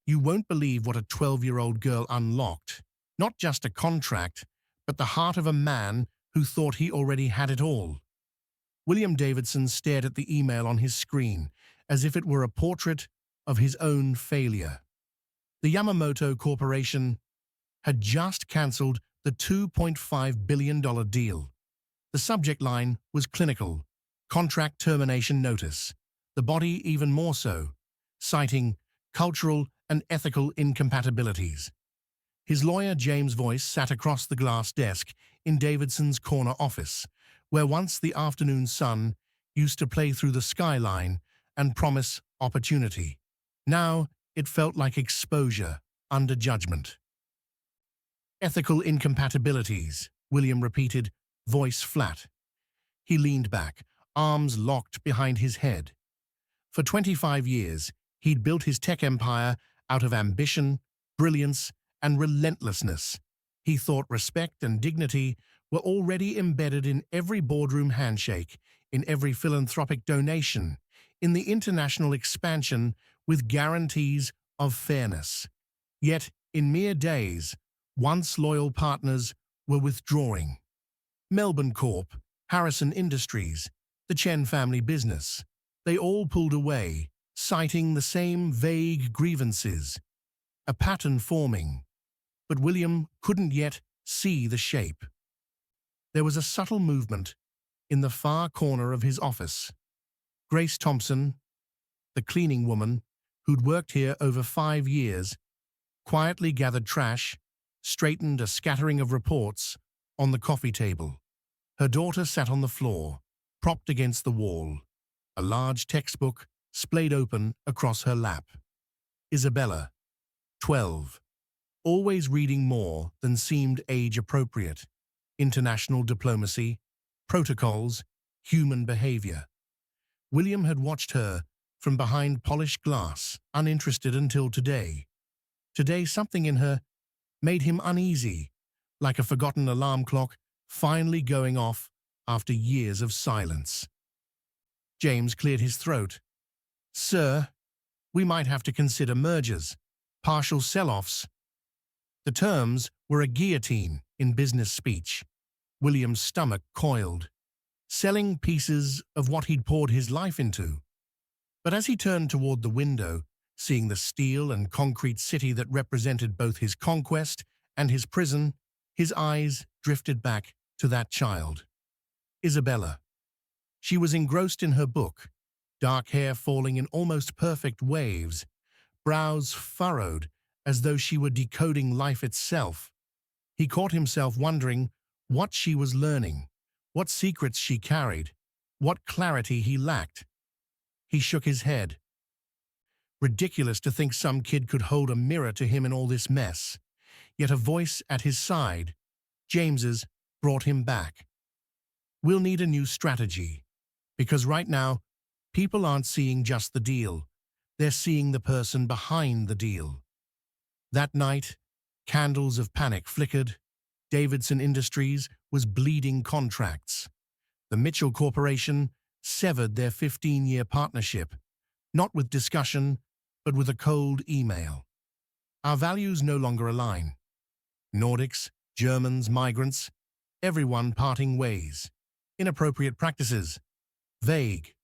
You won't believe what a 12-year-old girl unlocked. Not just a contract, but the heart of a man who thought he already had it all. William Davidson stared at the email on his screen, as if it were a portrait of his own failure. The Yamamoto Corporation had just cancelled the $2.5 billion deal. The subject line was clinical, contract termination notice. The body even more so, citing cultural and ethical incompatibilities. His lawyer James Voice sat across the glass desk in Davidson's corner office, where once the afternoon sun used to play through the skyline and promise opportunity. Now it felt like exposure under judgment. Ethical incompatibilities, William repeated, voice flat. He leaned back, arms locked behind his head. For 25 years, he'd built his tech empire out of ambition, brilliance, and relentlessness. He thought respect and dignity were already embedded in every boardroom handshake, in every philanthropic donation, in the international expansion with guarantees of fairness. Yet, in mere days, once loyal partners were withdrawing. Melbourne Corp, Harrison Industries, the Chen family business, they all pulled away, citing the same vague grievances. A pattern forming, but William couldn't yet see the shape. There was a subtle movement in the far corner of his office. Grace Thompson, the cleaning woman who'd worked here over 5 years, quietly gathered trash, straightened a scattering of reports on the coffee table. Her daughter sat on the floor, propped against the wall, a large textbook splayed open across her lap. Isabella, 12, always reading more than seemed age-appropriate. International diplomacy, protocols, human behavior. William had watched her from behind polished glass, uninterested until today. Today something in her made him uneasy, like a forgotten alarm clock finally going off after years of silence. James cleared his throat. "Sir, we might have to consider mergers, partial sell-offs." The terms were a guillotine in business speech. William's stomach coiled. Selling pieces of what he'd poured his life into. But as he turned toward the window, seeing the steel and concrete city that represented both his conquest and his prison, his eyes drifted back to that child. Isabella. She was engrossed in her book, dark hair falling in almost perfect waves, brows furrowed as though she were decoding life itself. He caught himself wondering what she was learning, what secrets she carried, what clarity he lacked. He shook his head. Ridiculous to think some kid could hold a mirror to him in all this mess. Yet a voice at his side, James's, brought him back. "We'll need a new strategy, because right now, people aren't seeing just the deal. They're seeing the person behind the deal." That night, candles of panic flickered. Davidson Industries was bleeding contracts. The Mitchell Corporation severed their 15-year partnership, not with discussion, but with a cold email. "Our values no longer align. Nordics, Germans, migrants, everyone parting ways. Inappropriate practices. Vague.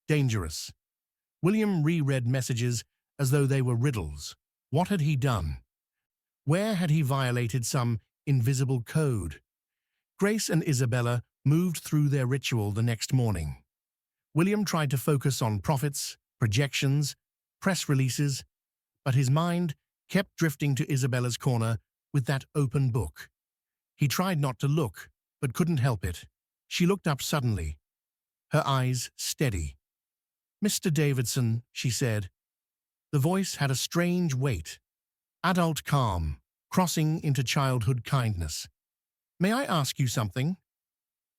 Dangerous." William reread messages as though they were riddles. What had he done? Where had he violated some invisible code? Grace and Isabella moved through their ritual the next morning. William tried to focus on profits, projections, press releases, but his mind kept drifting to Isabella's corner with that open book. He tried not to look, but couldn't help it. She looked up suddenly, her eyes steady. "Mr. Davidson," she said. The voice had a strange weight, adult calm, crossing into childhood kindness. "May I ask you something?"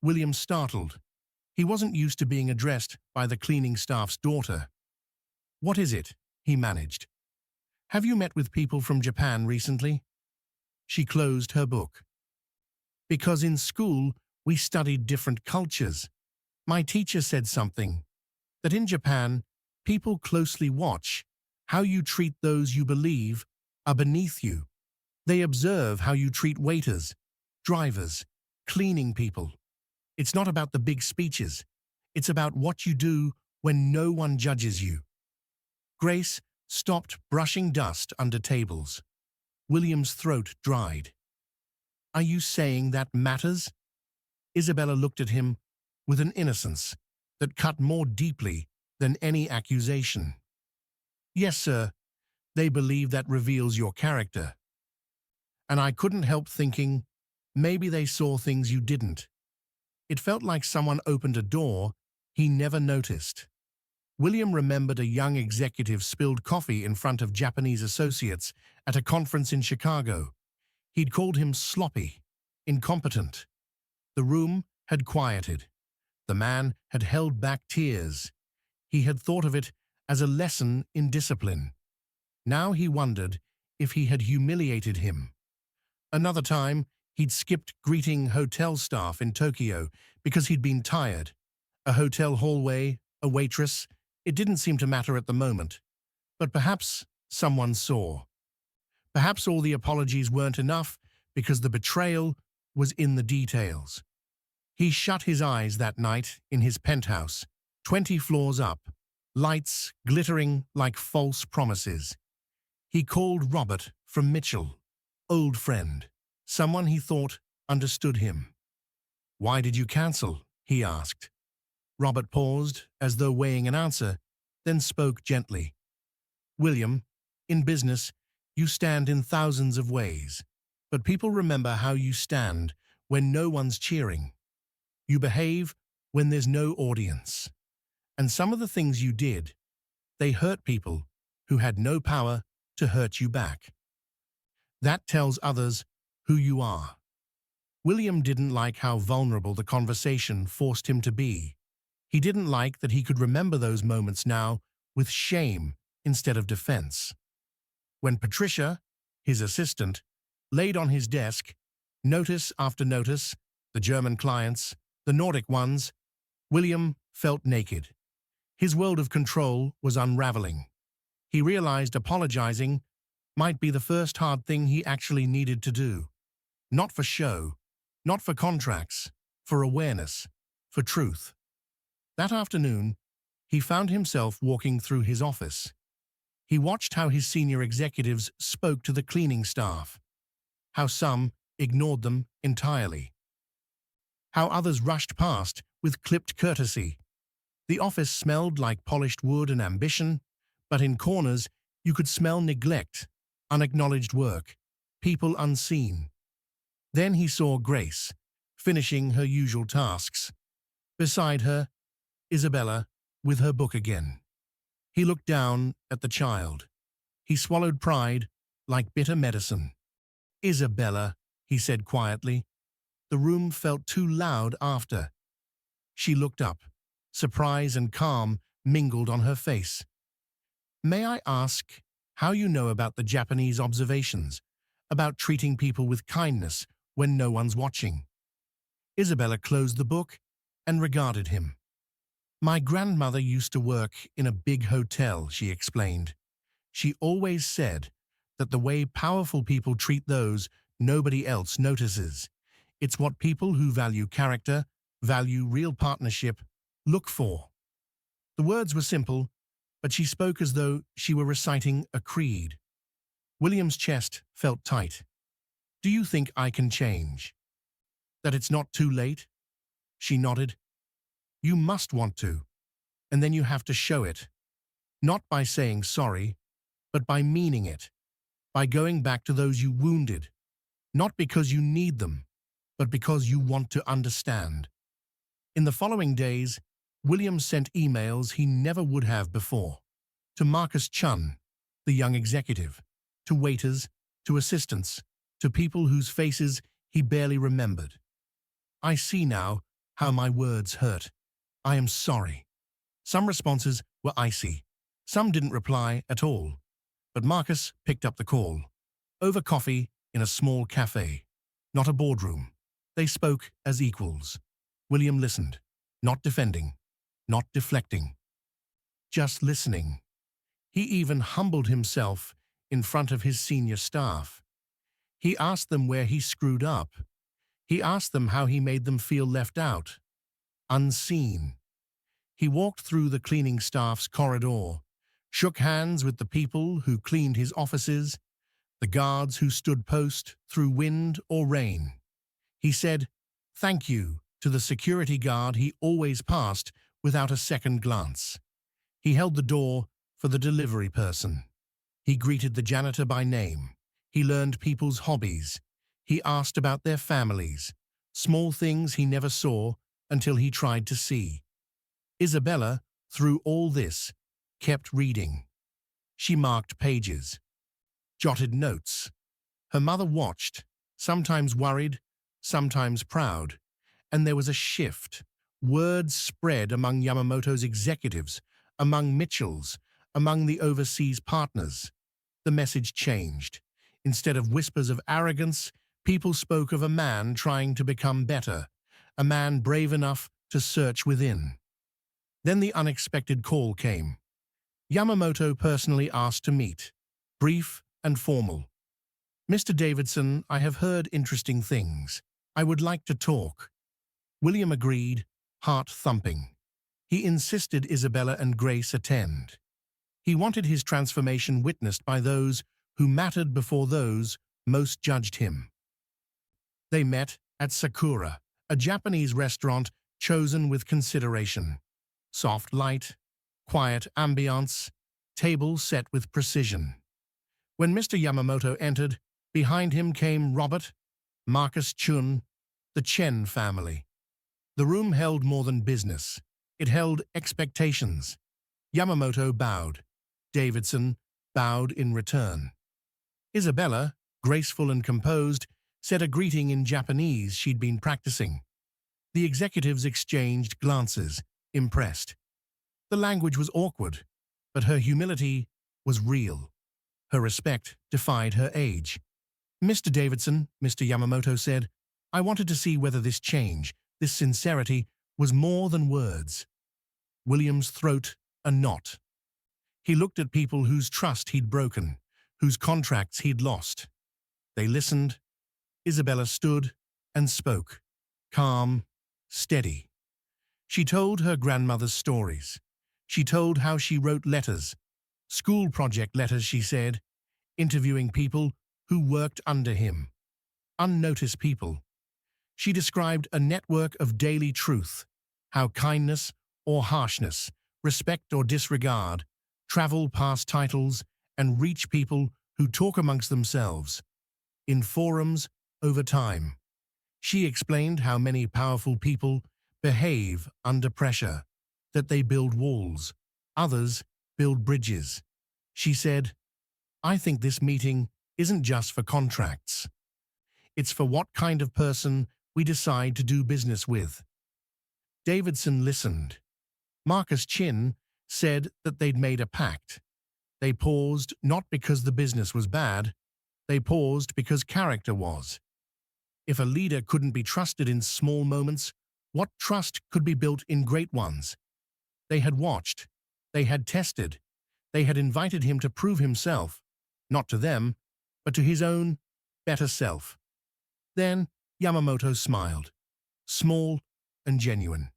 William startled. He wasn't used to being addressed by the cleaning staff's daughter. "What is it?" he managed. "Have you met with people from Japan recently?" She closed her book. "Because in school we studied different cultures. My teacher said something, that in Japan people closely watch How you treat those you believe are beneath you. They observe how you treat waiters, drivers, cleaning people. It's not about the big speeches. It's about what you do when no one judges you. Grace stopped brushing dust under tables. William's throat dried. Are you saying that matters? Isabella looked at him with an innocence that cut more deeply than any accusation. Yes, sir. They believe that reveals your character. And I couldn't help thinking, maybe they saw things you didn't. It felt like someone opened a door he never noticed. William remembered a young executive spilled coffee in front of Japanese associates at a conference in Chicago. He'd called him sloppy, incompetent. The room had quieted. The man had held back tears. He had thought of it as a lesson in discipline. Now he wondered if he had humiliated him. Another time, he'd skipped greeting hotel staff in Tokyo because he'd been tired. A hotel hallway, a waitress, it didn't seem to matter at the moment. But perhaps someone saw. Perhaps all the apologies weren't enough because the betrayal was in the details. He shut his eyes that night in his penthouse, 20 floors up, lights glittering like false promises. He called Robert from Mitchell, old friend, someone he thought understood him. "Why did you cancel?" he asked. Robert paused, as though weighing an answer, then spoke gently. "William, in business, you stand in thousands of ways, but people remember how you stand when no one's cheering. You behave when there's no audience. And some of the things you did, they hurt people who had no power to hurt you back. That tells others who you are." William didn't like how vulnerable the conversation forced him to be. He didn't like that he could remember those moments now with shame instead of defense. When Patricia, his assistant, laid on his desk notice after notice, the German clients, the Nordic ones, William felt naked. His world of control was unraveling. He realized apologizing might be the first hard thing he actually needed to do. Not for show, not for contracts, for awareness, for truth. That afternoon, he found himself walking through his office. He watched how his senior executives spoke to the cleaning staff, how some ignored them entirely, how others rushed past with clipped courtesy. The office smelled like polished wood and ambition, but in corners you could smell neglect, unacknowledged work, people unseen. Then he saw Grace, finishing her usual tasks. Beside her, Isabella, with her book again. He looked down at the child. He swallowed pride like bitter medicine. "Isabella," he said quietly. The room felt too loud after. She looked up. Surprise and calm mingled on her face. "May I ask how you know about the Japanese observations, about treating people with kindness when no one's watching?" Isabella closed the book and regarded him. "My grandmother used to work in a big hotel," she explained. "She always said that the way powerful people treat those nobody else notices. It's what people who value character, value real partnership, look for." The words were simple, but she spoke as though she were reciting a creed. William's chest felt tight. "Do you think I can change? That it's not too late?" She nodded. "You must want to, and then you have to show it. Not by saying sorry, but by meaning it, by going back to those you wounded, not because you need them, but because you want to understand." In the following days, William sent emails he never would have before. To Marcus Chun, the young executive, to waiters, to assistants, to people whose faces he barely remembered. "I see now how my words hurt. I am sorry." Some responses were icy. Some didn't reply at all. But Marcus picked up the call. Over coffee in a small cafe. Not a boardroom. They spoke as equals. William listened, not defending, not deflecting. Just listening. He even humbled himself in front of his senior staff. He asked them where he screwed up. He asked them how he made them feel left out, unseen. He walked through the cleaning staff's corridor, shook hands with the people who cleaned his offices, the guards who stood post through wind or rain. He said, "Thank you," to the security guard he always passed without a second glance. He held the door for the delivery person. He greeted the janitor by name. He learned people's hobbies. He asked about their families, small things he never saw until he tried to see. Isabella, through all this, kept reading. She marked pages, jotted notes. Her mother watched, sometimes worried, sometimes proud, and there was a shift. Words spread among Yamamoto's executives, among Mitchell's, among the overseas partners. The message changed. Instead of whispers of arrogance, people spoke of a man trying to become better, a man brave enough to search within. Then the unexpected call came. Yamamoto personally asked to meet, brief and formal. "Mr. Davidson, I have heard interesting things. I would like to talk." William agreed, heart thumping. He insisted Isabella and Grace attend. He wanted his transformation witnessed by those who mattered before those most judged him. They met at Sakura, a Japanese restaurant chosen with consideration. Soft light, quiet ambiance, table set with precision. When Mr. Yamamoto entered, behind him came Robert, Marcus Chun, the Chen family. The room held more than business. It held expectations. Yamamoto bowed. Davidson bowed in return. Isabella, graceful and composed, said a greeting in Japanese she'd been practicing. The executives exchanged glances, impressed. The language was awkward, but her humility was real. Her respect defied her age. "Mr. Davidson," Mr. Yamamoto said, "I wanted to see whether this change, this sincerity, was more than words." William's throat a knot. He looked at people whose trust he'd broken, whose contracts he'd lost. They listened. Isabella stood and spoke, calm, steady. She told her grandmother's stories. She told how she wrote letters, school project letters, she said, interviewing people who worked under him, unnoticed people. She described a network of daily truth, how kindness or harshness, respect or disregard, travel past titles and reach people who talk amongst themselves. In forums, over time. She explained how many powerful people behave under pressure, that they build walls, others build bridges. She said, "I think this meeting isn't just for contracts. It's for what kind of person we decide to do business with." Davidson listened. Marcus Chin said that they'd made a pact. They paused not because the business was bad, they paused because character was. If a leader couldn't be trusted in small moments, what trust could be built in great ones? They had watched, they had tested, they had invited him to prove himself, not to them, but to his own better self. Then Yamamoto smiled, small and genuine.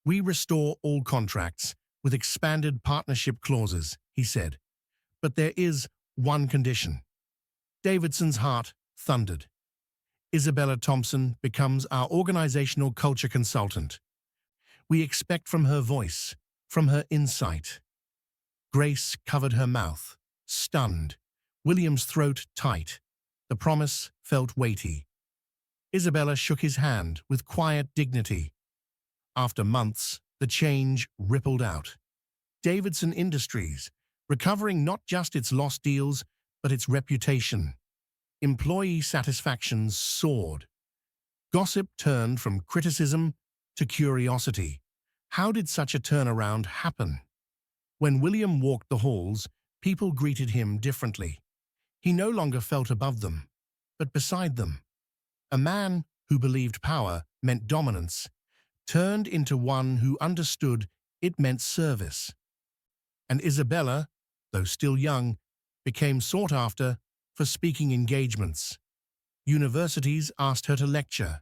"We restore all contracts with expanded partnership clauses," he said. "But there is one condition." Davidson's heart thundered. "Isabella Thompson becomes our organizational culture consultant. We expect from her voice, from her insight." Grace covered her mouth, stunned. William's throat tight. The promise felt weighty. Isabella shook his hand with quiet dignity. After months, the change rippled out. Davidson Industries, recovering not just its lost deals, but its reputation. Employee satisfaction soared. Gossip turned from criticism to curiosity. How did such a turnaround happen? When William walked the halls, people greeted him differently. He no longer felt above them, but beside them. A man who believed power meant dominance turned into one who understood it meant service. And Isabella, though still young, became sought after for speaking engagements. Universities asked her to lecture.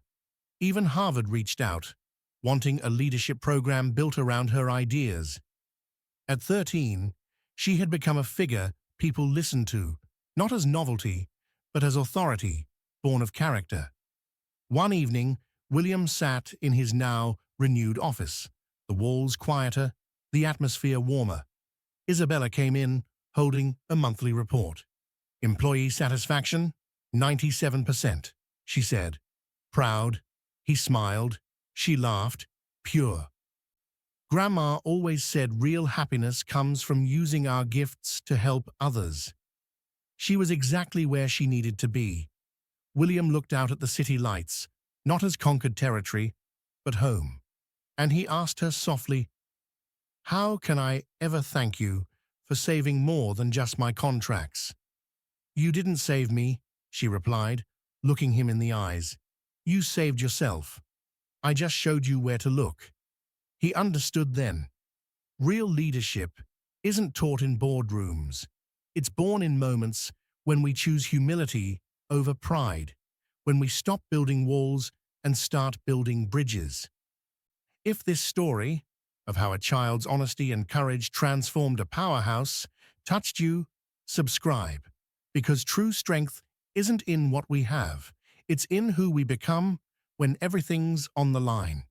Even Harvard reached out, wanting a leadership program built around her ideas. At 13, she had become a figure people listened to, not as novelty, but as authority, born of character. One evening, William sat in his now renewed office, the walls quieter, the atmosphere warmer. Isabella came in, holding a monthly report. Employee satisfaction, 97%, she said. Proud, he smiled, she laughed, pure. Grandma always said real happiness comes from using our gifts to help others. She was exactly where she needed to be. William looked out at the city lights, not as conquered territory, but home. And he asked her softly, "How can I ever thank you for saving more than just my contracts?" "You didn't save me," she replied, looking him in the eyes. "You saved yourself. I just showed you where to look." He understood then. Real leadership isn't taught in boardrooms. It's born in moments when we choose humility over pride, when we stop building walls and start building bridges. If this story of how a child's honesty and courage transformed a powerhouse touched you, subscribe, because true strength isn't in what we have, it's in who we become when everything's on the line.